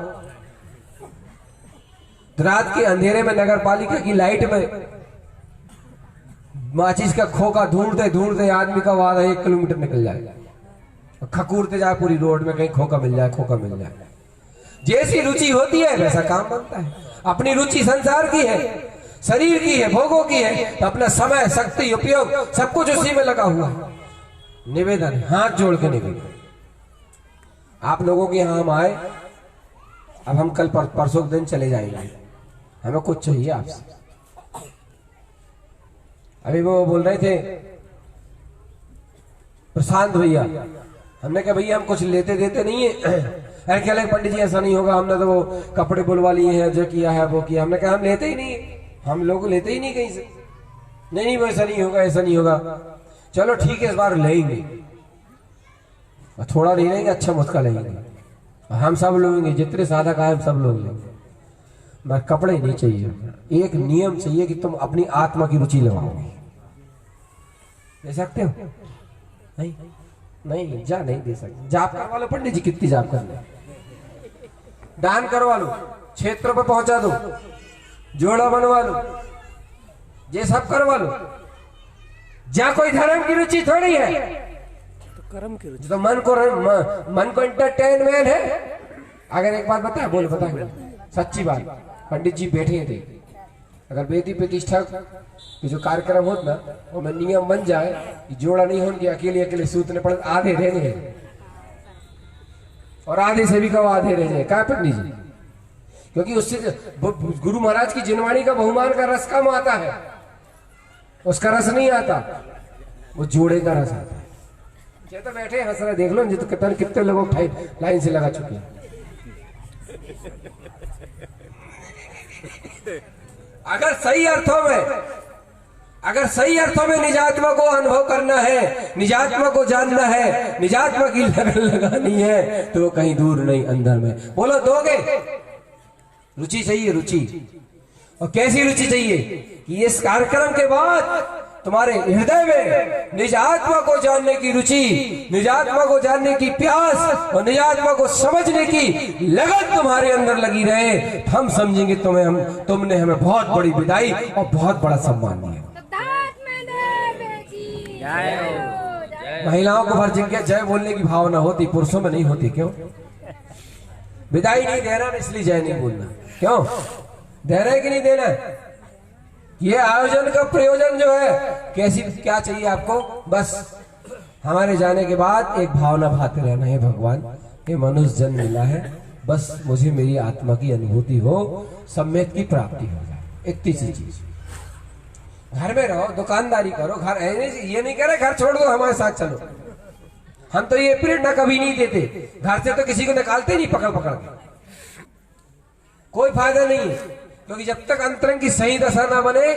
रात के अंधेरे में नगर पालिका की लाइट में माचिस का खोखा ढूंढते ढूंढते आदमी का वादा 1 किलोमीटर निकल जाएगा, खकूरते जाए पूरी रोड में, कहीं खोखा मिल जाए। जैसी रुचि होती है वैसा काम बनता है। अपनी रुचि संसार की है, शरीर की है, भोगों की है, तो अपना समय, शक्ति, उपयोग सब कुछ उसी में लगा हुआ है। निवेदन, हाथ जोड़ के निवेदन, आप लोगों के यहां हम आए, अब हम कल परसों के दिन चले जाएंगे, हमें कुछ चाहिए आपसे। अभी वो बोल रहे थे प्रशांत भैया, हमने कहा भैया हम कुछ लेते देते नहीं है। अरे क्या लगे पंडित जी ऐसा नहीं होगा, हमने तो वो कपड़े बुलवा लिए हैं, जो किया है वो किया। हमने कहा हम लेते ही नहीं, हम लोग लेते ही नहीं कहीं से। नहीं वैसा नहीं होगा, ऐसा नहीं होगा। चलो ठीक है, इस बार लेंगे, थोड़ा नहीं लेंगे, अच्छा मुस्का लेंगे, हम सब लेंगे, जितने साधक आए हम सब लोग लेंगे। मैं कपड़े नहीं चाहिए, एक नियम चाहिए कि तुम अपनी आत्मा की रुचि लगाओगे। दे सकते हो? नहीं जा नहीं दे सकते। जाप करवा लो पंडित जी, कितनी जाप करना, दान करवा लो, क्षेत्र पर पहुंचा दो, जोड़ा बनवा लो, ये सब करवा लो। जा कोई धर्म की रुचि थोड़ी है, तो कर्म की रुचि, तो मन को एंटरटेनमेंट है। अगर एक बात बताए, बोल बताए सच्ची बात, पंडित जी बैठे थे, अगर बेटी प्रतिष्ठा कि जो कार्यक्रम होता ना, वो में नियम बन जाए कि जोड़ा नहीं होने, अकेले अकेले सूतने पड़े, आधे रहने और आधे से भी कब आधे रह जाए। क्या पंडित जी? क्योंकि उससे गुरु महाराज की जिनवाणी का बहुमान का रस कम आता है, उसका रस नहीं आता, वो जोड़े का रस आता है। ये तो बैठे हंस रहे, देख लो जी, तो कितने लोगों लाइन से लगा चुके हैं। अगर सही अर्थों में निजात्मा को अनुभव करना है, निजात्मा को जानना है, निजात्मा की लगन लगानी है, तो वो कहीं दूर नहीं, अंदर में। बोलो दोगे? रुचि चाहिए, रुचि। और कैसी रुचि चाहिए कि इस कार्यक्रम के बाद तुम्हारे हृदय में निज आत्मा को जानने की रुचि, निज आत्मा को जानने की प्यास और निज आत्मा को समझने की लगन तुम्हारे अंदर लगी रहे, हम समझेंगे तुमने हमें बहुत बड़ी विदाई और बहुत बड़ा सम्मान दिया। महिलाओं को भर जिनके जय बोलने की भावना होती, पुरुषों में नहीं होती। क्यों? विदाई नहीं देना इसलिए जय नहीं बोलना। क्यों? देना है कि नहीं देना है? ये आयोजन का प्रयोजन जो है, कैसी क्या चाहिए आपको? बस हमारे जाने के बाद एक भावना भाते रहना है, भगवान ये मनुष्य जन्म मिला है, बस मुझे मेरी आत्मा की अनुभूति हो, सम्यक की प्राप्ति हो जाए। इतनी सी चीज। घर में रहो, दुकानदारी करो, घर ये नहीं कह रहे घर छोड़ दो हमारे साथ चलो। हम तो ये प्रेरणा कभी नहीं देते, घर से तो किसी को निकालते नहीं पकड़ पकड़ के। कोई फायदा नहीं है, क्योंकि जब तक अंतरंग की सही दशा ना बने,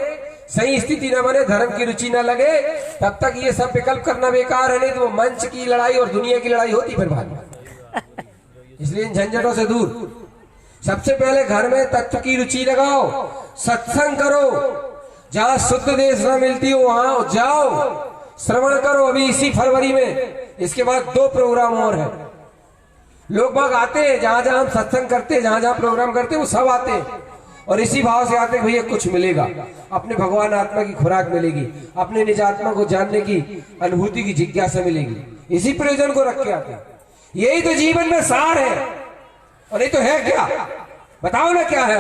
सही स्थिति ना बने, धर्म की रुचि ना लगे, तब तक ये सब विकल्प करना बेकार है। नहीं तो वो मंच की लड़ाई और दुनिया की लड़ाई होती फिर बाद में। इसलिए इन झंझटों से दूर सबसे पहले घर में तत्व की रुचि लगाओ, सत्संग करो, जहां शुद्ध देशना मिलती हो वहां जाओ, श्रवण करो। अभी इसी फरवरी में, इसके बाद 2 प्रोग्राम और है। लोग बाग आते हैं, जहां जहां हम सत्संग करते हैं, जहां जहां प्रोग्राम करते हैं, वो सब आते हैं और इसी भाव से आते हैं भैया कुछ मिलेगा, अपने भगवान आत्मा की खुराक मिलेगी, अपने निज आत्मा को जानने की अनुभूति की जिज्ञासा मिलेगी। इसी प्रयोजन को रख के आते हैं। यही तो जीवन में सार है। और नहीं तो है क्या? बताओ ना क्या है?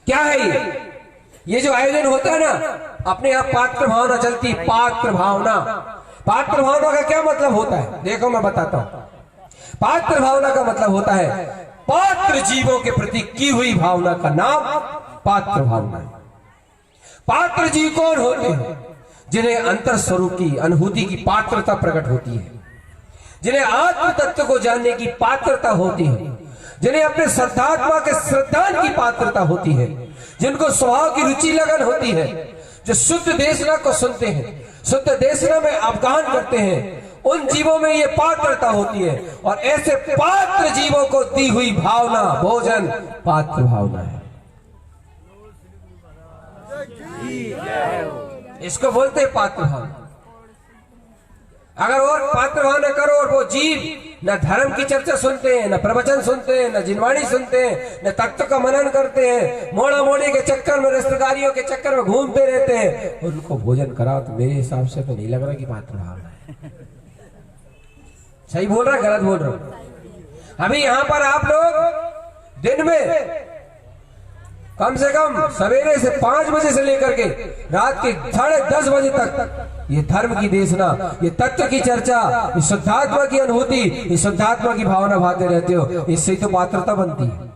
क्या है ये जो आयोजन होता है ना, अपने आप पात्र भावना चलती। पात्र भावना, पात्र भावना का क्या मतलब होता है? देखो मैं बताता हूं। पात्र भावना का मतलब होता है पात्र जीवों के प्रति की हुई भावना का नाम पात्र भावना है। पात्र जीव कौन होते हैं? जिन्हें अंतर स्वरूप की अनुभूति की पात्रता प्रकट होती है, जिन्हें आत्म तत्व को जानने की पात्रता होती है, जिन्हें अपने श्रद्धात्मा के श्रद्धान की पात्रता होती है, जिनको स्वभाव की रुचि लगन होती है, जो शुद्ध देशना को सुनते हैं, शुद्ध देशना में अवगाहन करते हैं, उन जीवों में ये पात्रता होती है। और ऐसे पात्र जीवों को दी हुई भावना भोजन पात्र भावना है। इसको बोलते हैं पात्र भावना। अगर और पात्र भावना करो और वो जीव न धर्म की चर्चा सुनते हैं, न प्रवचन सुनते हैं, न जिनवाणी सुनते हैं, न तत्व का मनन करते हैं, मोड़ा मोड़ी के चक्कर में, रिश्तेदारियों के चक्कर में घूमते रहते हैं, उनको भोजन कराओ तो मेरे हिसाब से तो नहीं लग रहा कि पात्र भावना है। सही बोल रहा है गलत बोल रहा हूं? अभी यहां पर आप लोग दिन में कम से कम सवेरे से 5 बजे से लेकर के रात के 10:30 बजे तक ये धर्म की देशना, ये तत्व की चर्चा, ये शुद्धात्मा की अनुभूति, ये शुद्धात्मा की भावना भाते रहते हो। इससे तो पात्रता बनती है।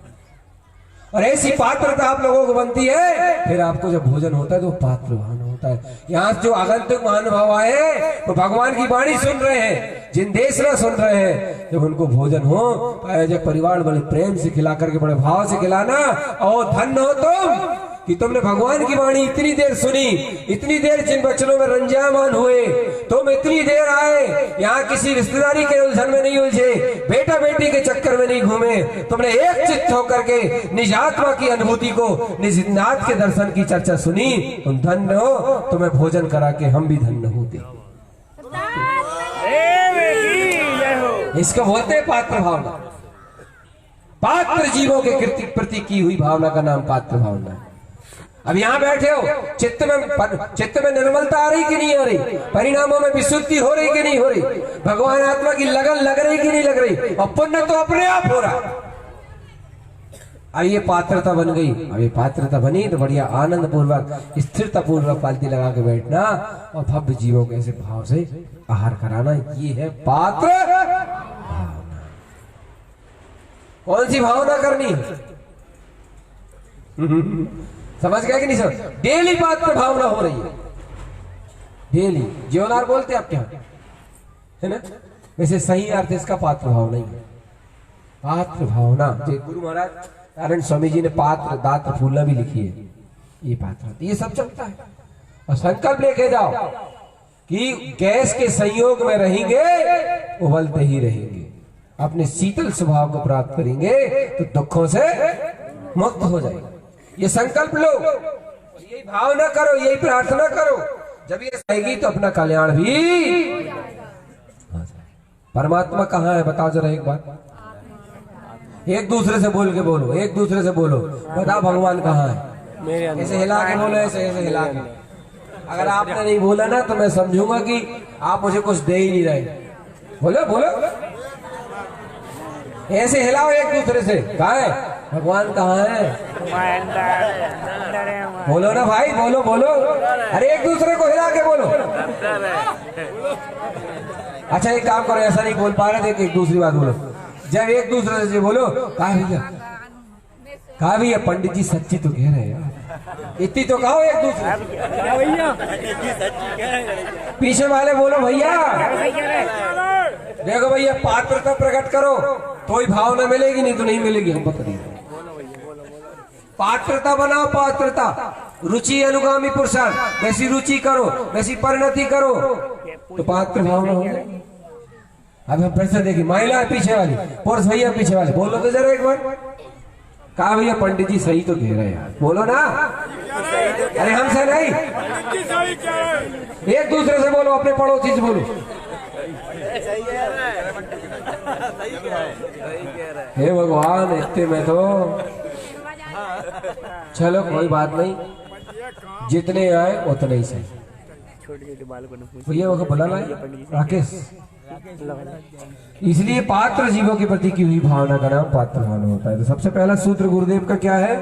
और ऐसी पात्रता आप लोगों को बनती है, फिर आपको जब भोजन होता है तो पात्र भावना होता है। यहाँ जो आगंतुक महानुभाव आए वो भगवान की वाणी सुन रहे हैं, जिन देशना सुन रहे हैं, जब उनको भोजन हो तो जब परिवार बड़े प्रेम से खिला करके, बड़े भाव से खिलाना। और धन्य हो तुम कि तुमने भगवान की वाणी इतनी देर सुनी, इतनी देर जिन वचनों में रंजायमान हुए, तुम इतनी देर आए, यहाँ किसी रिश्तेदारी के उलझन में नहीं उलझे, बेटा बेटी के चक्कर में नहीं घूमे, तुमने एक चित्त होकर के निज आत्मा की अनुभूति को, निज नाथ के दर्शन की चर्चा सुनी। तुम धन्य हो, तुम्हें भोजन करा के हम भी धन्य होते। इसको बोलते हैं पात्र भावना। पात्र जीवों के प्रति की हुई भावना का नाम पात्र भावना है। अब यहाँ बैठे हो, चित्त में निर्मलता आ रही कि नहीं आ रही? परिणामों में विशुद्धि हो रही कि नहीं हो रही? भगवान आत्मा की लगन लग रही कि नहीं लग रही? और पुण्य तो अपने आप हो रहा। अब ये पात्रता बन गई। अब ये पात्रता बनी तो बढ़िया आनंद पूर्वक स्थिरता पूर्वक पालती लगा के बैठना और भव्य जीवों के ऐसे भाव से आहार कराना, ये है पात्र भावना। कौन सी भावना करनी है? समझ गए कि नहीं? समझ? डेली पात्र भावना हो रही है, डेली। जीवनार बोलते हैं आपके यहाँ, है ना? वैसे सही अर्थ इसका पात्र भाव नहीं है। पात्र भावना, जो गुरु महाराज नारायण स्वामी जी ने पात्र दात्र फूलना भी लिखी है, ये पात्र, ये सब चलता है। और संकल्प लेके जाओ कि गैस के संयोग में रहेंगे, उबलते ही रहेंगे। अपने शीतल स्वभाव को प्राप्त करेंगे तो दुखों से मुक्त हो जाएंगे। ये संकल्प लो। यही भावना करो, यही प्रार्थना करो, जब ये आएगी तो अपना कल्याण भी। परमात्मा कहाँ है बताओ जरा एक बार, एक दूसरे से बोल के बोलो, एक दूसरे से बोलो, बताओ भगवान कहाँ है। ऐसे हिला के बोलो, ऐसे ऐसे हिला के। अगर आपने नहीं बोला ना तो मैं समझूंगा कि आप मुझे कुछ दे ही नहीं रहे। बोलो बोलो, ऐसे हिलाओ एक दूसरे से। कहाँ है भगवान, कहाँ है? बोलो ना भाई, बोलो बोलो, अरे एक दूसरे को हिला के बोलो। अच्छा एक काम करो, ऐसा नहीं बोल पा रहे थे, एक दूसरी बात बोलो। जब एक दूसरे से बोलो, कहा भैया पंडित जी सच्ची तो कह रहे हैं, इतनी तो कहो एक दूसरे। पीछे वाले बोलो भैया, देखो भैया पात्रता प्रकट करो तो ही भावना मिलेगी, नहीं तो नहीं मिलेगी। हम बता दिए, पात्रता बनाओ, पात्रता, रुचि अनुगामी पुरुषार्थ, वैसी रुचि करो, वैसी परिणति करो तो पात्र भावना हो। अब हम फिर से देखिए, महिला पीछे वाली, पुरुष भैया पीछे वाले, बोलो तो जरा एक बार। कहा भैया पंडित जी सही तो कह रहे हैं, बोलो ना, अरे हमसे नहीं, एक दूसरे से बोलो, अपने पड़ोसी से बोलो। हे भगवान, इतने में तो चलो कोई बात नहीं, जितने आए उतने ही सही। भैया वो बुला लाए राकेश। इसलिए पात्र जीवों के प्रति की हुई भावना का नाम पात्र भावना होता है। तो सबसे पहला सूत्र गुरुदेव का क्या है?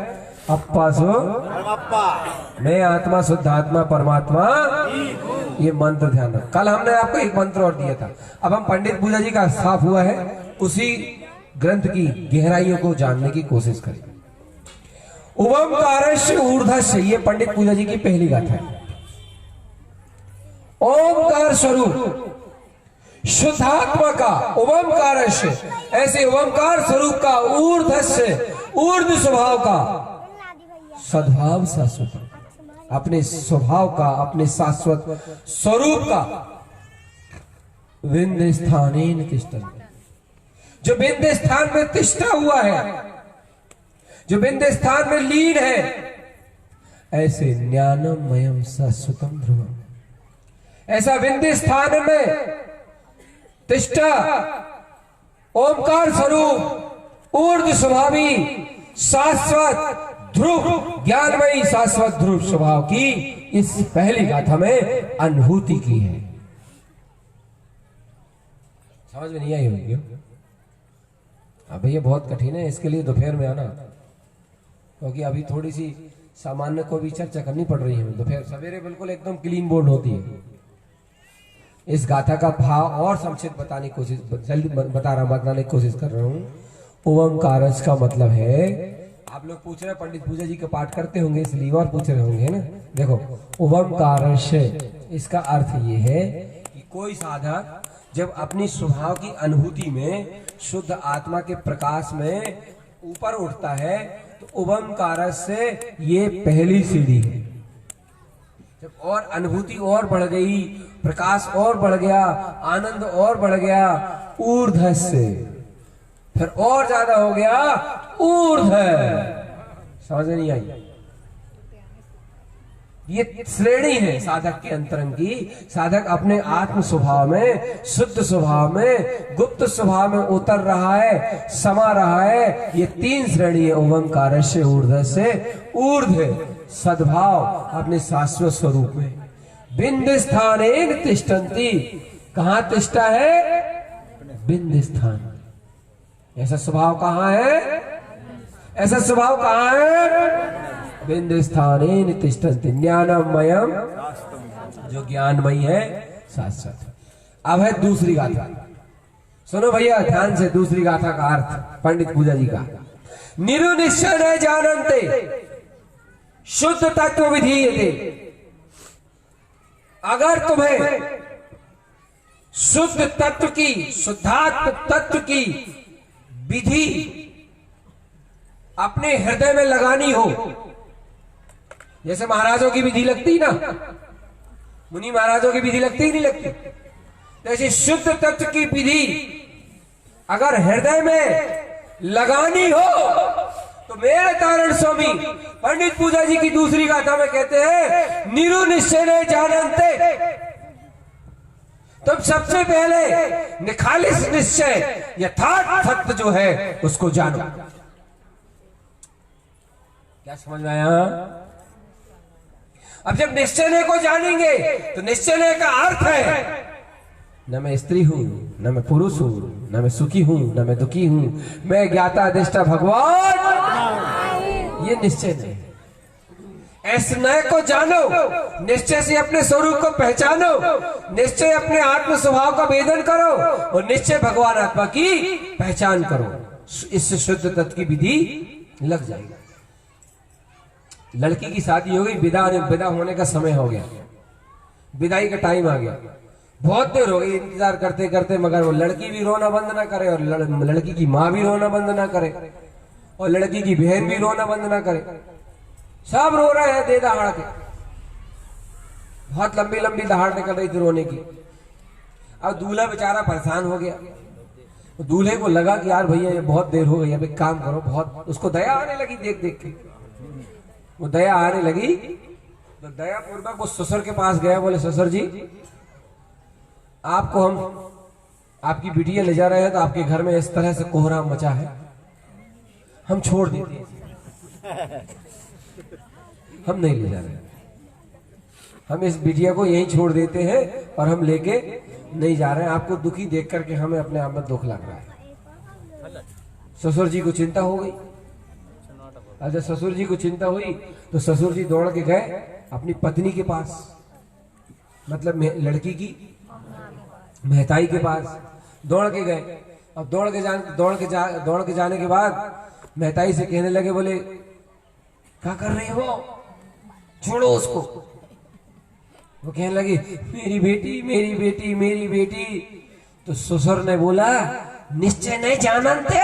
अप्पा सो मैं आत्मा, शुद्ध आत्मा, परमात्मा, ये मंत्र ध्यान रख। कल हमने आपको एक मंत्र और दिया था, अब हम पंडित पूजा जी का साफ हुआ है, उसी ग्रंथ की गहराइयों को जानने की कोशिश करें। ओमकारस्य ऊर्ध्वस्य, ये पंडित पूजा जी की पहली गाथा है। ओमकार स्वरूप शुद्धात्मा का ओमकारस्य, ऐसे ओमकार स्वरूप का ऊर्ध्वस्य, ऊर्ध्व स्वभाव का, सद्भाव शाश्वत, अपने स्वभाव का, अपने शाश्वत स्वरूप का, विंध्य स्थानेन तिष्ठन्ति, जो विंध्य स्थान में तिष्ठा हुआ है, जो विंध्य स्थान में लीन है, ऐसे ज्ञानमयम शाश्वतम ध्रुवम, ऐसा विंध्य स्थान में तिष्ठा ओमकार स्वरूप ऊर्ध्व स्वभावी शाश्वत ध्रुव ज्ञानमयी शाश्वत ध्रुव स्वभाव की इस पहली गाथा में अनुभूति की है। समझ में नहीं आई होगी? अब ये बहुत कठिन है, इसके लिए दोपहर में आना, क्योंकि अभी थोड़ी सी सामान्य को भी चर्चा करनी पड़ रही है। दोपहर सवेरे बिल्कुल एकदम क्लीन बोर्ड होती है। इस गाथा का भाव और संक्षिप्त बताने की कोशिश, जल्दी बताने की कोशिश कर रहा हूँ। ओमकारस का मतलब है, आप लोग पूछ रहे हैं पंडित पूजा जी का पाठ करते होंगे इसलिए और पूछ रहे होंगे ना। देखो ओमकारस, इसका अर्थ ये है कि कोई साधक जब अपनी स्वभाव की अनुभूति में शुद्ध आत्मा के प्रकाश में ऊपर उठता है तो ओमकारस से ये पहली सीढ़ी है। जब और अनुभूति और बढ़ गई, प्रकाश और बढ़ गया, आनंद और बढ़ गया, ऊर्ध्व से फिर और ज्यादा हो गया ऊर्ध्व। समझ नहीं आई? ये श्रेणी है साधक के अंतरंग की। साधक अपने आत्म स्वभाव में, शुद्ध स्वभाव में, गुप्त स्वभाव में उतर रहा है, समा रहा है। ये तीन श्रेणी है, ओमकार से, ऊर्ध्व से, ऊर्ध्व सद्भाव अपने शाश्वत स्वरूप में। बिंद स्थानेन तिष्ठन्ति, कहाँ तिष्ठा है? बिंद स्थान। ऐसा स्वभाव कहाँ है? ऐसा स्वभाव कहाँ है? बिंद स्थानेन तिष्ठन्ति ज्ञानमयम, जो ज्ञानमयी है शाश्वत। अब है दूसरी गाथा, सुनो भैया ध्यान से। दूसरी गाथा का अर्थ पंडित पूजा जी का, निरुनिश्चय न जानन्ते शुद्ध तत्व विधीयते। अगर तुम्हें शुद्ध तत्व की, शुद्धात्म तत्व की विधि अपने हृदय में लगानी हो, जैसे महाराजों की विधि लगती ना, मुनि महाराजों की विधि लगती ही नहीं लगती, जैसे शुद्ध तत्व की विधि अगर हृदय में लगानी हो तो मेरे तारण स्वामी पंडित पूजा जी की दूसरी गाथा में कहते हैं निरु निश्चय ने जानते। तब सबसे पहले निखालिस निश्चय यथार्थ सत्य जो है उसको जानो। क्या समझ में आया? अब जब निश्चय को जानेंगे तो निश्चय का अर्थ है न मैं स्त्री हूं, न मैं पुरुष हूं, न मैं सुखी हूं, न मैं दुखी हूं, मैं ज्ञाता अधिष्ठा भगवान। ये निश्चय नहीं। ऐसे नए को जानो, निश्चय से अपने स्वरूप को पहचानो, निश्चय अपने आत्म स्वभाव का वेदन करो और निश्चय भगवान आत्मा की पहचान करो। इससे शुद्ध तत्व की विधि लग जाएगी। लड़की की शादी हो गई, विदा होने का समय हो गया, विदाई का टाइम आ गया। बहुत देर हो गई इंतजार करते करते, मगर वो लड़की भी रोना बंद ना करे और लड़की की माँ भी रोना बंद ना करे और लड़की की बहन भी रोना बंद ना करे। सब रो रहे हैं दे दहाड़ के। बहुत लंबी लंबी दहाड़ निकल रही थी रोने की। अब दूल्हा बेचारा परेशान हो गया। दूल्हे को लगा कि यार भैया ये बहुत देर हो गई, अब एक काम करो। बहुत उसको दया आने लगी देख देख के। वो दया आने लगी तो दया पूर्वक वो ससुर के पास गया। बोले ससुर जी, आपको हम आपकी बिटिया ले जा रहे हैं तो आपके घर में इस तरह से कोहराम मचा है, हम छोड़ देते हैं, हम नहीं ले जा रहे, हम इस बिटिया को यहीं छोड़ देते हैं और हम लेके नहीं जा रहे हैं। आपको दुखी देख करके हमें अपने आप में दुख लग रहा है। ससुर जी को चिंता हो गई। जब ससुर जी को चिंता हुई तो ससुर जी दौड़ के गए अपनी पत्नी के पास, मतलब लड़की की महताई के पास दौड़ के गए। अब दौड़ के जाने के बाद महताई से कहने लगे, बोले क्या कर रही हो, छोड़ो उसको। वो कहने लगी मेरी बेटी मेरी बेटी मेरी बेटी। तो ससुर ने बोला निश्चय नहीं जानते।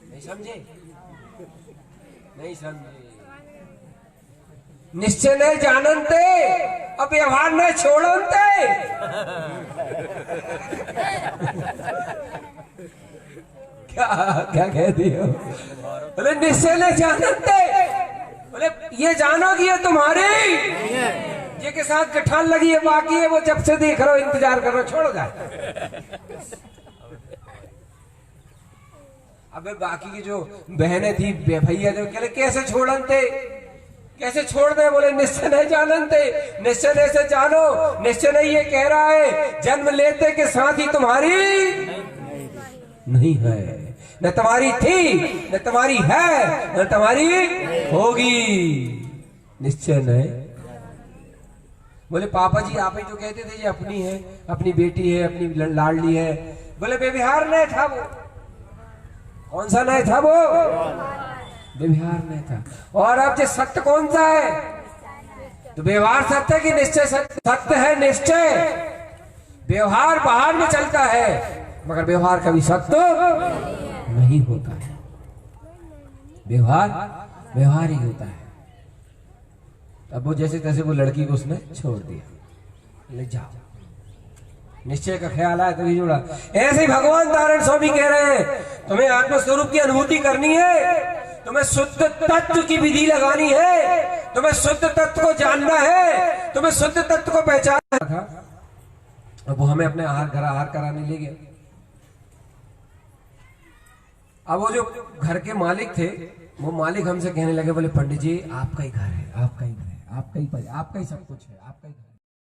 नहीं समझे? नहीं समझे? निश्चय नहीं जानते अब व्यवहार नहीं छोड़ते। क्या क्या कह दियो? बोले निश्चय नहीं जानते। बोले ये जानो कि ये तुम्हारी ये के साथ गठान लगी है, बाकी है वो जब से देख रहा हो इंतजार कर रहा हो, छोड़ जाए। अबे बाकी की जो बहनें थी भैया जो कहले कैसे छोड़ते, कैसे छोड़ दे? बोले निश्चय नहीं जानते। निश्चय से जानो, निश्चय नहीं ये कह रहा है जन्म लेते के साथ ही तुम्हारी नहीं है, न तुम्हारी थी न तुम्हारी है न तुम्हारी होगी। निश्चय नहीं। बोले पापा जी आप ही तो कहते थे ये अपनी है, अपनी बेटी है, अपनी लाडली है। बोले व्यवहार नहीं था वो। कौन सा नहीं था वो? व्यवहार नहीं था। और अब जो सत्य कौन सा है? तो व्यवहार सत्य है कि निश्चय सत्य? सत्य है निश्चय। व्यवहार बाहर में चलता है मगर व्यवहार कभी सत्य नहीं होता है। व्यवहार व्यवहार ही होता है। अब वो जैसे तैसे वो लड़की को उसने छोड़ दिया, ले जाओ। निश्चय का ख्याल आया तभी जुड़ा। ऐसे ही भगवान तारण स्वामी कह रहे हैं तुम्हें आत्मस्वरूप की अनुभूति करनी है, तुम्हें शुद्ध तत्व की विधि लगानी है, तुम्हें शुद्ध तत्व को जानना है, तुम्हें शुद्ध तत्व को पहचानना था। अब वो हमें अपने आहार कराने ले गया। अब वो जो घर के मालिक थे वो मालिक हमसे कहने लगे, बोले पंडित जी आपका ही घर है, आपका ही घर है, आपका ही सब कुछ है, आपका ही घर।